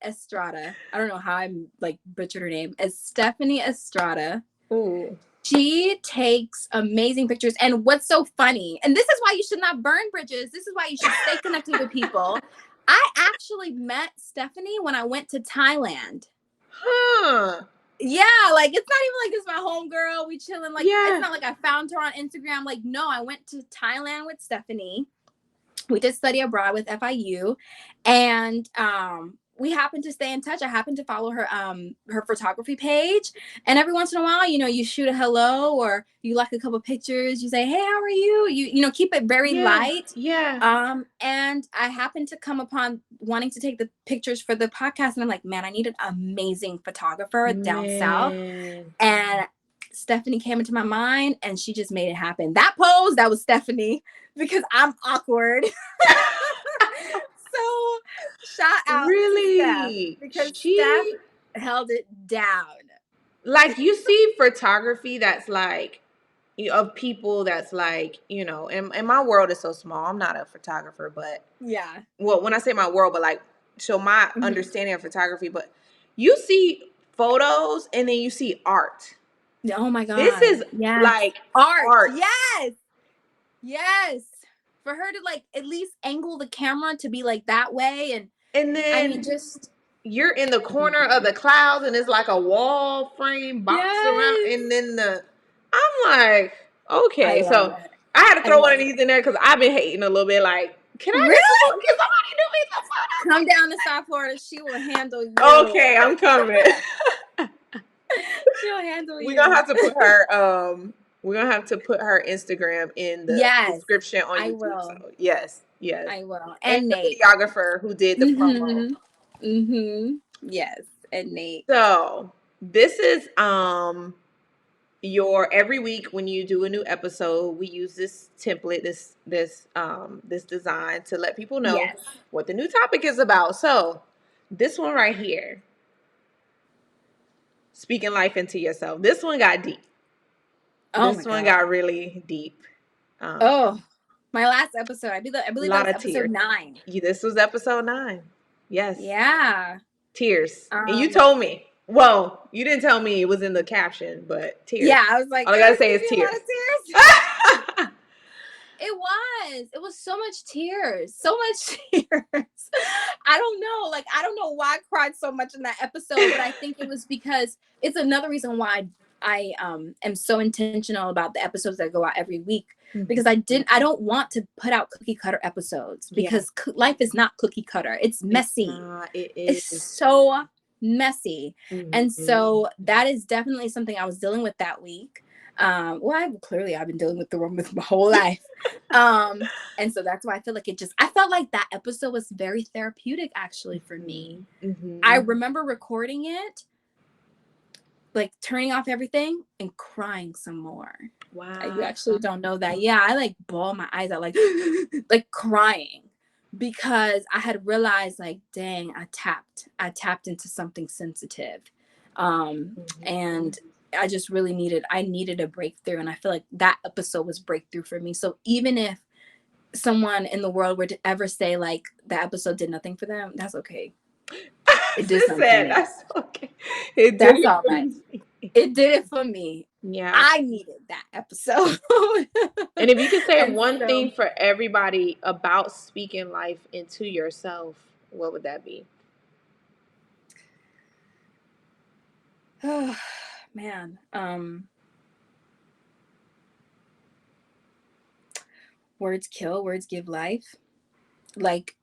Estrada. I don't know how I'm like butchered her name. It's Stephanie Estrada. Ooh. She takes amazing pictures. And what's so funny, and this is why you should not burn bridges. This is why you should stay connected with people. I actually met Stephanie when I went to Thailand. Huh. Yeah, like it's not even like this is my homegirl. We chilling. Like it's not like I found her on Instagram. Like, no, I went to Thailand with Stephanie. We did study abroad with FIU, and we happened to stay in touch. I happened to follow her photography page, and every once in a while, you shoot a hello or you like a couple pictures. You say, "Hey, how are you?" You keep it very light. Yeah. And I happened to come upon wanting to take the pictures for the podcast, and I'm like, man, I need an amazing photographer down south, and Stephanie came into my mind, and she just made it happen. That pose, that was Stephanie, because I'm awkward. So shout out to Steph, because Steph held it down. Like, you see photography that's like, of people that's like, and my world is so small. I'm not a photographer, but yeah. Well, when I say my world, but like, so my understanding of photography, but you see photos and then you see art. Oh my God. This is like art. Yes. For her to like at least angle the camera to be like that way. And then you're in the corner of the clouds and it's like a wall frame box around. And then I'm like, okay. So I had to throw one of these in there because I've been hating a little bit. Like, can somebody do me some photos? Come down to South Florida. She will handle you. Okay, I'm coming. She'll handle you. We're gonna have to put her we're gonna have to put her Instagram in the description on YouTube. Will. So yes. I will. And Nate, the videographer who did the promo. Yes, and Nate. So this is your every week when you do a new episode, we use this template, this design to let people know what the new topic is about. So this one right here, speaking life into yourself. This one got deep. This one got really deep. My last episode. I believe that was episode 9. This was episode 9. Yes. Yeah. Tears. And you told me. Well, you didn't tell me it was in the caption, but tears. Yeah, I was like, all I gotta say is tears. It was so much tears. I don't know. Like, I don't know why I cried so much in that episode, but I think it was because it's another reason why I am so intentional about the episodes that go out every week, because I don't want to put out cookie cutter episodes, because life is not cookie cutter. It's messy. It's so messy. And so that is definitely something I was dealing with that week. I've been dealing with the one with my whole life. And so that's why I feel like I felt like that episode was very therapeutic actually for me. I remember recording it, like turning off everything and crying some more. Wow. You actually don't know that. Yeah, I like bawl my eyes out, like like crying, because I had realized, like, dang, I tapped into something sensitive. And I just really needed a breakthrough. And I feel like that episode was breakthrough for me. So even if someone in the world were to ever say like that episode did nothing for them, that's okay. It did something for me. That's okay. That's all right. It did it for me. Yeah. I needed that episode. And if you could say one thing for everybody about speaking life into yourself, what would that be? Oh, man. Words kill, words give life. Like,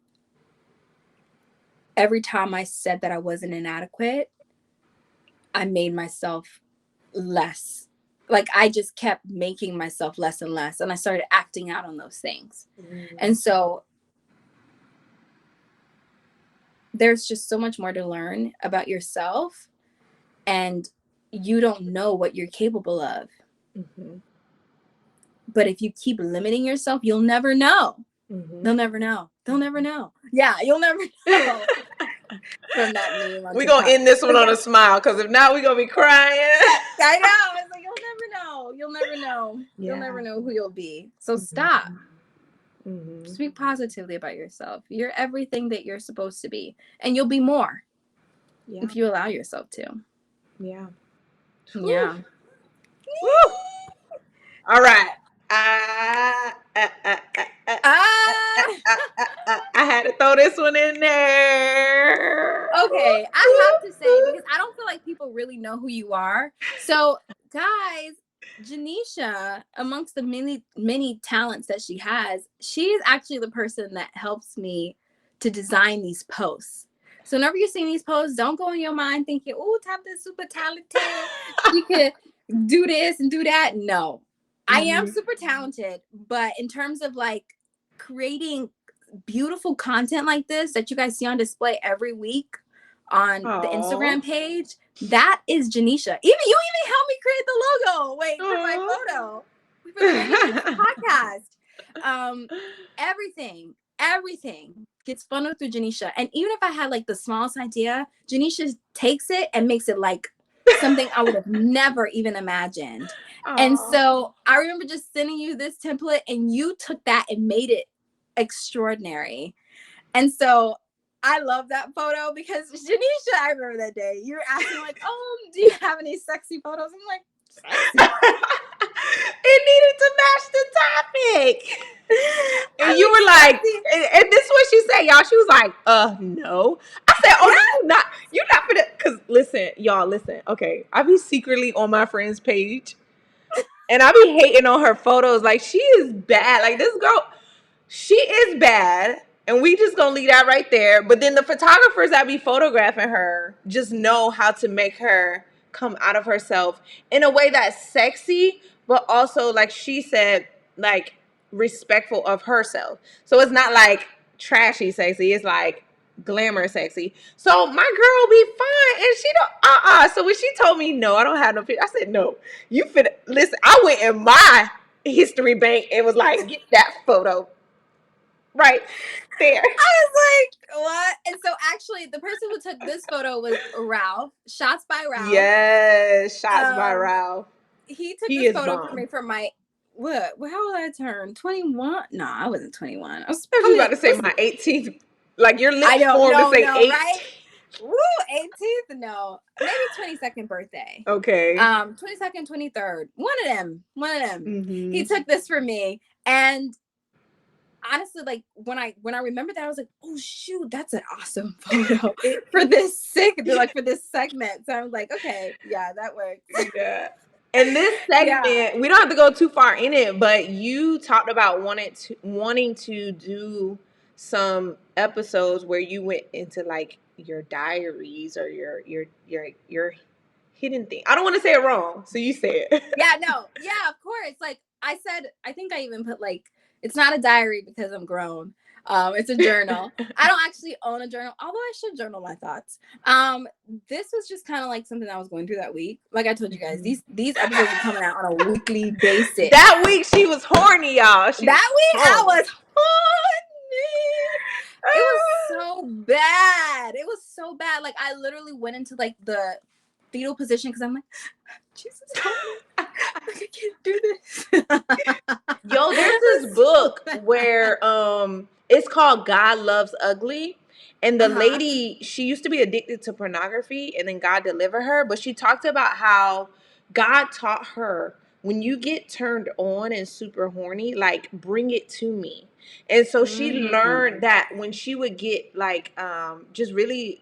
every time I said that I wasn't inadequate, I made myself less. Like, I just kept making myself less and less. And I started acting out on those things. And so there's just so much more to learn about yourself. And you don't know what you're capable of. But if you keep limiting yourself, you'll never know. They'll never know. Yeah, you'll never know. From that meme. We're going to end this one on a smile, because if not, we're going to be crying. I know. It's like, you'll never know. You'll never know who you'll be. So stop. Speak positively about yourself. You're everything that you're supposed to be. And you'll be more if you allow yourself to. Yeah. Yeah. Woo! All right. I had to throw this one in there. Okay, I have to say, because I don't feel like people really know who you are. So, guys, Janisha, amongst the many talents that she has, she is actually the person that helps me to design these posts. So whenever you're seeing these posts, don't go in your mind thinking, "Oh, Tabitha's super talented. She could do this and do that." No, I am super talented, but in terms of like creating beautiful content like this that you guys see on display every week on the Instagram page, that is Janisha. You even helped me create the logo. Wait, for my photo. For the Radio podcast. Everything gets funneled through Janisha. And even if I had like the smallest idea, Janisha takes it and makes it like something I would have never even imagined. And so I remember just sending you this template and you took that and made it extraordinary. And so I love that photo because Janisha, I remember that day you were asking like, do you have any sexy photos? I'm like, sexy. It needed to match the topic. And you were like, and this is what she said, y'all. She was like, no. I said, you're not gonna, because listen, y'all, listen. Okay, I be secretly on my friend's page and I be hating on her photos. Like, she is bad. Like, this girl, she is bad. And we just gonna leave that right there. But then the photographers that be photographing her just know how to make her come out of herself in a way that's sexy, but also, like she said, like respectful of herself. So it's not like trashy sexy. It's like glamour sexy. So my girl be fine, and she don't. So when she told me no, I don't have no picture, I said no. You fit. Listen, I went in my history bank and was like, get that photo. Right there. I was like, what? And so actually the person who took this photo was Ralph. Shots by Ralph. Yes, shots by Ralph. He took this photo for me for my what? How old I turned? 21? No, I wasn't 21. I was about to say my 18th. Like your lips formed to say 8. Right? Woo, 18th? No. Maybe 22nd birthday. Okay. 22nd, 23rd. One of them. Mm-hmm. He took this for me. And honestly, like when I remembered that, I was like, oh shoot, that's an awesome photo for this segment. So I was like, okay, yeah, that works. Yeah. And this segment, we don't have to go too far in it, but you talked about wanting to do some episodes where you went into like your diaries or your hidden thing. I don't want to say it wrong, so you say it. Yeah, no. Yeah, of course. Like I said, I think I even put like, it's not a diary because I'm grown. It's a journal. I don't actually own a journal, although I should journal my thoughts. This was just kind of like something I was going through that week. Like I told you guys, these episodes are coming out on a weekly basis. That week she was horny, y'all. I was horny. It was so bad. It was so bad. Like I literally went into like the fetal position because I'm like, Jesus, help me. I can't do this. Yo, there's this book where it's called God Loves Ugly. And the lady, she used to be addicted to pornography and then God delivered her. But she talked about how God taught her, when you get turned on and super horny, like bring it to me. And so she learned that when she would get like just really,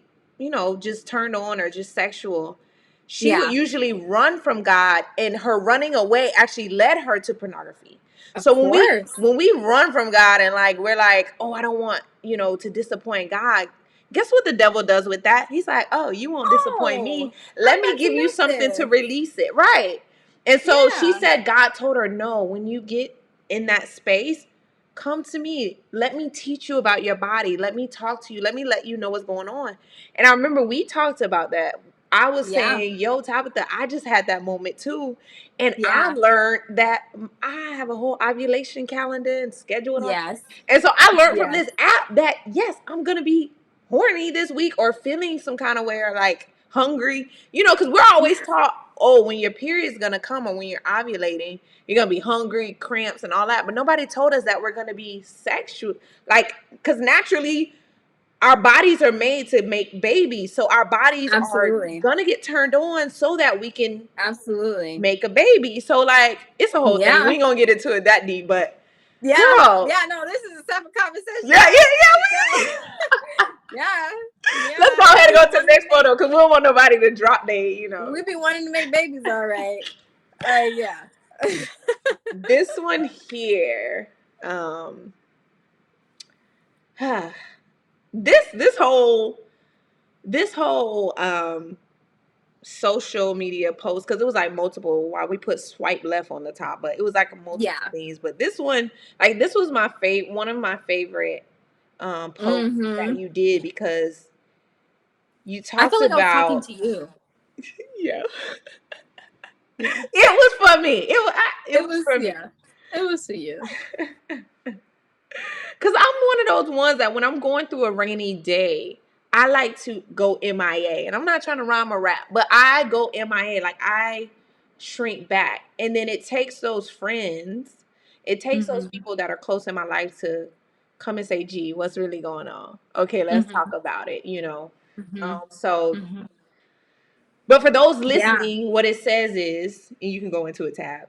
just turned on or just sexual, she would usually run from God, and her running away actually led her to pornography. So when we run from God and like we're like, oh, I don't want, to disappoint God. Guess what the devil does with that? He's like, oh, you won't disappoint me. Let me give you something to release it. Right. And so she said God told her, no, when you get in that space, come to me. Let me teach you about your body. Let me talk to you. Let me let you know what's going on. And I remember we talked about that. I was saying, yo, Tabitha, I just had that moment too. And I learned that I have a whole ovulation calendar and schedule. Yes. And so I learned from this app that, yes, I'm going to be horny this week or feeling some kind of way or like hungry, because we're always taught, oh, when your period's going to come or when you're ovulating, you're going to be hungry, cramps and all that. But nobody told us that we're going to be sexual. Like, because naturally, our bodies are made to make babies. So our bodies Absolutely. are going to get turned on so that we can absolutely make a baby. So like, it's a whole thing. We ain't going to get into it that deep, but yeah. Girl. Yeah, no, this is a separate conversation. Yeah. Yeah. Let's go ahead and go to the next photo because we don't want nobody to drop their, We be wanting to make babies, all right. Yeah. This one here, this whole social media post, because it was like multiple, while we put swipe left on the top, but it was like multiple things. But this one, like, this was one of my favorite posts that you did, because you talked I feel like about, I was talking to you. Yeah. It was for me. It was for me. Yeah. It was for you. Because I'm one of those ones that when I'm going through a rainy day, I like to go MIA. And I'm not trying to rhyme or rap, but I go MIA. Like, I shrink back. And then it takes those friends, it takes those people that are close in my life to come and say, gee, what's really going on? Okay, let's talk about it, But for those listening, what it says is, and you can go into it, Tabs.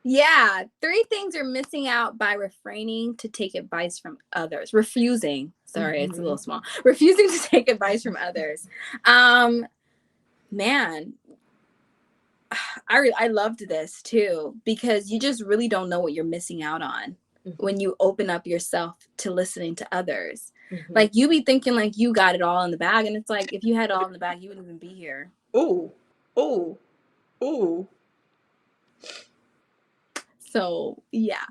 Yeah, 3 things you're missing out by refraining to take advice from others. Refusing. Sorry, it's a little small. Refusing to take advice from others. Man, I loved this too, because you just really don't know what you're missing out on when you open up yourself to listening to others. Like, you be thinking like you got it all in the bag, and it's like, if you had it all in the bag, you wouldn't even be here. Ooh. So, yeah.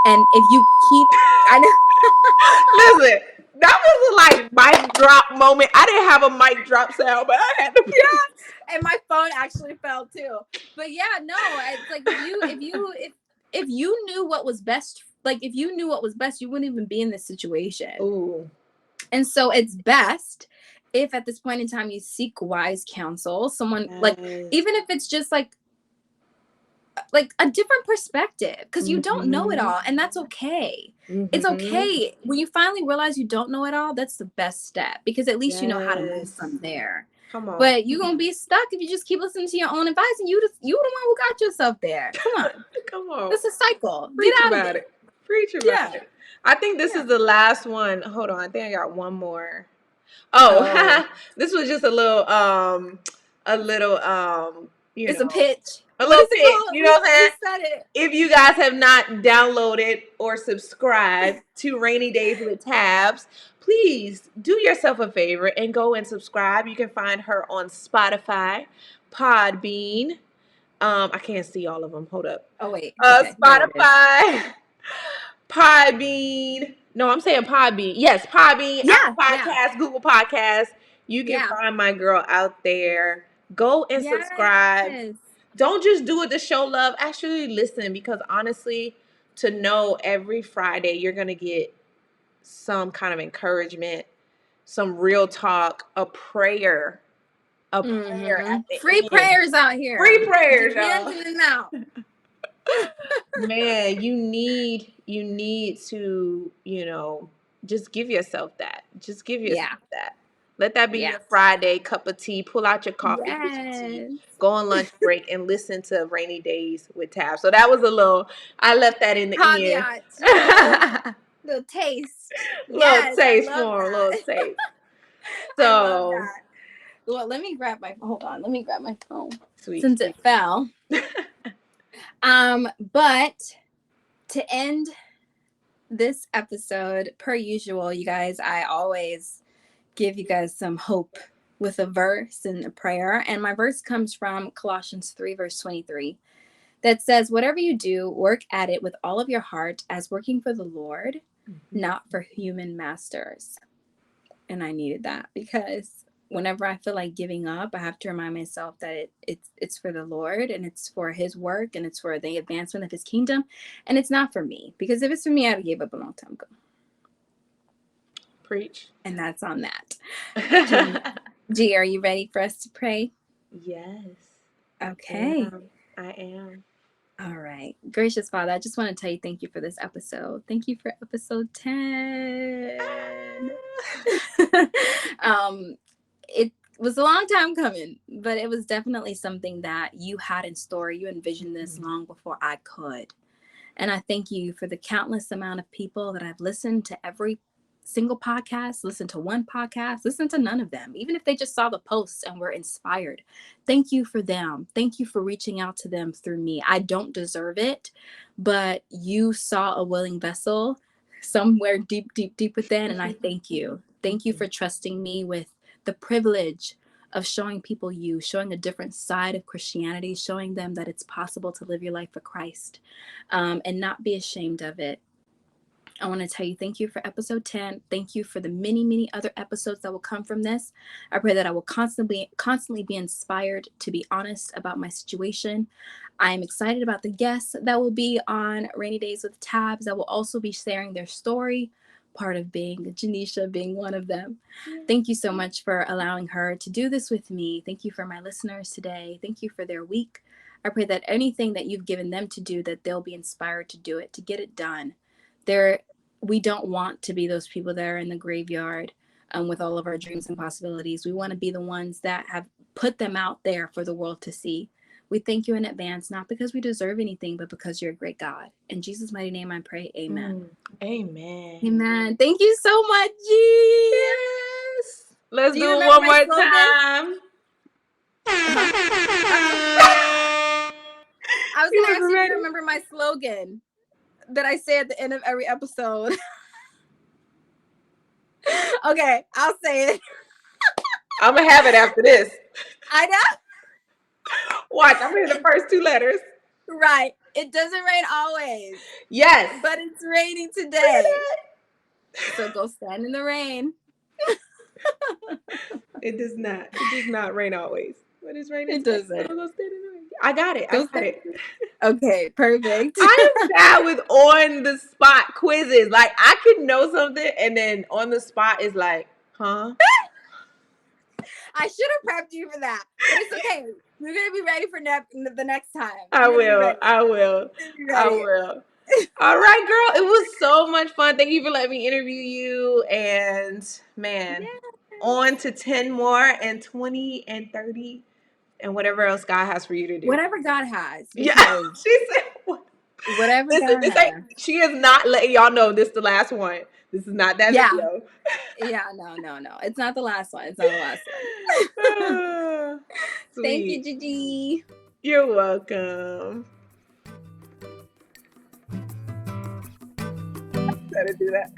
And if you keep, I know. Listen, that was a like mic drop moment. I didn't have a mic drop sound, but I had to. Yeah, and my phone actually fell too. But yeah, no, it's like if you knew what was best, like if you knew what was best, you wouldn't even be in this situation. Ooh. And so it's best if at this point in time you seek wise counsel, someone like, even if it's just like a different perspective, because you don't know it all, and that's okay. It's okay when you finally realize you don't know it all. That's the best step, because at least you know how to move from there. Come on. But you're gonna be stuck if you just keep listening to your own advice, and you the one who got yourself there. Come on. Come on. It's a cycle. Preach Get out about of it. Preach about it. I think this is the last one. Hold on, I think I got one more. Oh. This was just a little it's a pitch. A little pitch. You know what I'm saying? Said it. If you guys have not downloaded or subscribed to Rainy Days with Tabs, please do yourself a favor and go and subscribe. You can find her on Spotify, Podbean. I can't see all of them. Hold up. Oh wait. Okay. Spotify, Podbean. No, I'm saying Podbean. Yes, Podbean. Yeah. Podcast, Google Podcasts. You can find my girl out there. Go and subscribe. Don't just do it to show love. Actually listen, because honestly, to know every Friday you're going to get some kind of encouragement, some real talk, a prayer. A prayer at the free end. Prayers out here. Free prayers, y'all. In and out. Man, you need to, just give yourself that. Just give yourself that. Let that be your Friday cup of tea. Pull out your coffee, get your tea, go on lunch break, and listen to Rainy Days with Tab. So that was I left that in the end. Little taste. Little taste for a little taste. So, well, let me grab my phone. Sweet. Since it fell. But to end this episode, per usual, you guys, I always give you guys some hope with a verse and a prayer. And my verse comes from Colossians 3, verse 23, that says, whatever you do, work at it with all of your heart as working for the Lord, not for human masters. And I needed that, because whenever I feel like giving up, I have to remind myself that it's for the Lord, and it's for his work, and it's for the advancement of his kingdom. And it's not for me, because if it's for me, I would have gave up a long time ago. Preach. And that's on that. G, are you ready for us to pray? Yes. Okay. I am. All right. Gracious Father, I just want to tell you thank you for this episode. Thank you for episode 10. It was a long time coming, but it was definitely something that you had in store. You envisioned this long before I could. And I thank you for the countless amount of people that I've listened to every single podcast, listened to one podcast, listened to none of them, even if they just saw the posts and were inspired. Thank you for them. Thank you for reaching out to them through me. I don't deserve it, but you saw a willing vessel somewhere deep, deep, deep within. And I thank you. Thank you for trusting me with the privilege of showing people you, showing a different side of Christianity, showing them that it's possible to live your life for Christ, and not be ashamed of it. I want to tell you thank you for episode 10. Thank you for the many, many other episodes that will come from this. I pray that I will constantly be inspired to be honest about my situation. I am excited about the guests that will be on Rainy Days with Tabs that will also be sharing their story, part of being Janisha being one of them. Thank you so much for allowing her to do this with me. Thank you for my listeners today. Thank you for their week. I pray that anything that you've given them to do, that they'll be inspired to do it, to get it done. We don't want to be those people that are in the graveyard with all of our dreams and possibilities. We want to be the ones that have put them out there for the world to see. We thank you in advance, not because we deserve anything, but because you're a great God. In Jesus' mighty name I pray, amen. Amen. Amen. Thank you so much, G. Yes. Let's do it remember one my more slogan? time. I was going to ask you if you remember my slogan that I say at the end of every episode. Okay, I'll say it. I'm going to have it after this. I know. Watch, I'm hearing the first two letters. Right. It doesn't rain always. Yes. But it's raining today. So go stand in the rain. It does not. It does not rain always. But it's raining. It doesn't. So go stand in the rain. I got it. I got it. Okay, perfect. I am bad with on the spot quizzes. Like I could know something and then on the spot is like, huh? I should have prepped you for that. But it's okay. We're gonna be ready for the next time. I will. All right, girl. It was so much fun. Thank you for letting me interview you. And man, on to 10 more and 20 and 30 and whatever else God has for you to do. Whatever God has. Yeah. She said whatever God has. She is not letting y'all know this is the last one. This is not that video. Yeah, no. It's not the last one. It's not the last one. Thank you, Gigi. You're welcome. Gotta do that.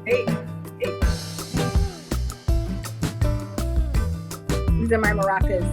Hey. These are my maracas.